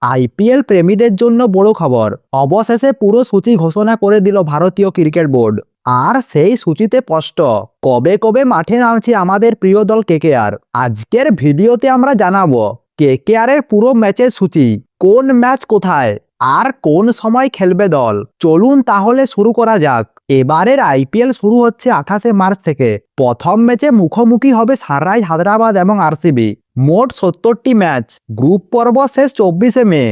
IPL প্রেমীদের জন্য বড় খবর, অবশেষে পুরো সূচি ঘোষণা করে দিল ভারতীয় ক্রিকেট বোর্ড। আর সেই সূচিতে স্পষ্ট কবে কবে মাঠে নামছে আমাদের প্রিয় দল কেকেআর। আজকের ভিডিওতে আমরা জানাবো কেকেআর এর পুরো ম্যাচের সূচি, কোন ম্যাচ কোথায় আর কোন সময় খেলবে দল। চলুন তাহলে শুরু করা যাক। এবারের আইপিএল শুরু হচ্ছে 28শে মার্চ থেকে। প্রথম ম্যাচে মুখোমুখি হবে সানরাইজ হায়দ্রাবাদ এবং আরসিবি। মোট 70টি ম্যাচ। গ্রুপ পর্ব শেষ 24শে মে।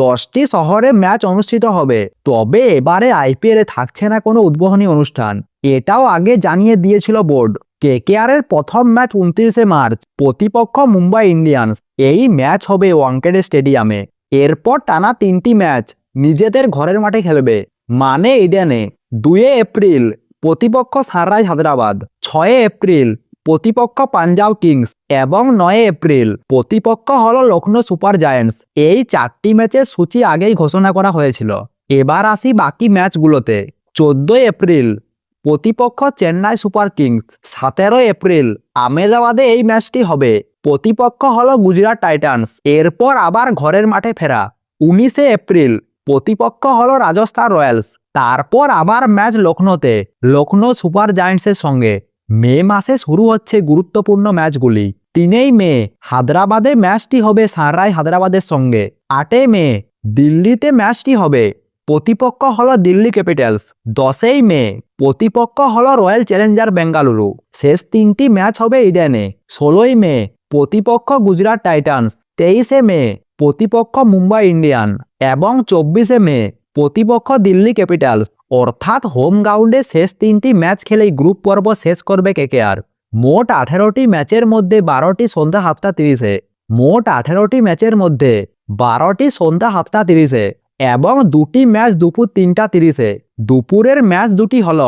10টি শহরে ম্যাচ অনুষ্ঠিত হবে। তবে এবারে আইপিএলে থাকছে না কোনো উদ্বোধনী অনুষ্ঠান, এটাও আগে জানিয়ে দিয়েছিল বোর্ড। কেকেআর এর প্রথম ম্যাচ 29শে মার্চ, প্রতিপক্ষ মুম্বাই ইন্ডিয়ান্স। এই ম্যাচ হবে ওয়াংখেড়ে স্টেডিয়ামে। এরপর টানা 3টি ম্যাচ নিজেদের ঘরের মাঠে খেলবে, মানে ইডেনে। 2 এপ্রিল প্রতিপক্ষ সানরাইজ হায়দ্রাবাদ, 6 এপ্রিল প্রতিপক্ষ পাঞ্জাব কিংস এবং 9 এপ্রিল প্রতিপক্ষ হল লখনৌ সুপার জায়ান্টস। এই 4টি ম্যাচের সূচি আগেই ঘোষণা করা হয়েছিল। এবার আসি বাকি ম্যাচগুলোতে। 14 এপ্রিল প্রতিপক্ষ চেন্নাই সুপার কিংস, 17 এপ্রিল আহমেদাবাদে এই ম্যাচটি হবে। প্রতিপক্ষ হলো গুজরাট টাইটান্স। এরপর আবার ঘরের মাঠে ফেরা। 19শে এপ্রিল প্রতিপক্ষ হলো রাজস্থান রয়্যালস। তারপর আবার ম্যাচ লখনৌতে, লখনৌ সুপার জায়ান্টসের সঙ্গে। মে মাসে শুরু হচ্ছে গুরুত্বপূর্ণ ম্যাচগুলি। 3 মে হায়দ্রাবাদে ম্যাচটি হবে সানরাইজ হায়দ্রাবাদের সঙ্গে। 8 মে দিল্লিতে ম্যাচটি হবে, প্রতিপক্ষ হলো দিল্লি ক্যাপিটালস। 10 মে প্রতিপক্ষ হলো রয়্যাল চ্যালেঞ্জার বেঙ্গালুরু। শেষ 3টি ম্যাচ হবে ইডেনে। 16 মে প্রতিপক্ষ গুজরাট টাইটান্স, 23 মে প্রতিপক্ষ মুম্বাই ইন্ডিয়ান এবং 24 মে প্রতিপক্ষ দিল্লি ক্যাপিটালস। অর্থাৎ হোম গ্রাউন্ডে শেষ 3টি ম্যাচ খেলেই গ্রুপ পর্ব শেষ করবে কেকেআর। মোট 18টি ম্যাচের মধ্যে 12টি সন্ধ্যা 7:30-এ। মোট 18টি ম্যাচের মধ্যে 12টি সন্ধ্যা 7:30-এ এবং 2টি ম্যাচ দুপুর 3:30-এ। দুপুরের ম্যাচ দুটি হল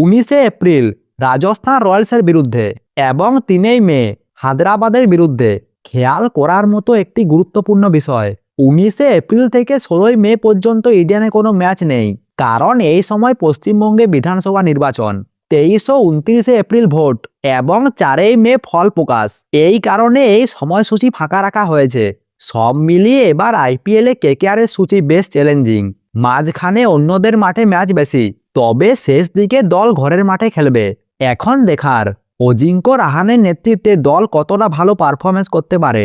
19শে এপ্রিল রাজস্থান রয়্যালসের বিরুদ্ধে এবং 3 মে হায়দ্রাবাদের বিরুদ্ধে। খেয়াল করার মতো একটি গুরুত্বপূর্ণ বিষয়, 19শে এপ্রিল থেকে 16 মে পর্যন্ত ইডেনে কোনো ম্যাচ নেই, কারণ এই সময় পশ্চিমবঙ্গে বিধানসভা নির্বাচন। 23 ও 29শে এপ্রিল ভোট এবং 4 মে ফল প্রকাশ। এই কারণে এই সময়সূচি ফাঁকা রাখা হয়েছে। সব মিলিয়ে এবার আইপিএলে কেকেআর এর সূচি বেশ চ্যালেঞ্জিং। মাঝখানে অন্যদের মাঠে ম্যাচ বেশি, তবে শেষ দিকে দল ঘরের মাঠে খেলবে। এখন দেখার অজিঙ্ক্য রাহানের নেতৃত্বে দল কতটা ভালো পারফরমেন্স করতে পারে।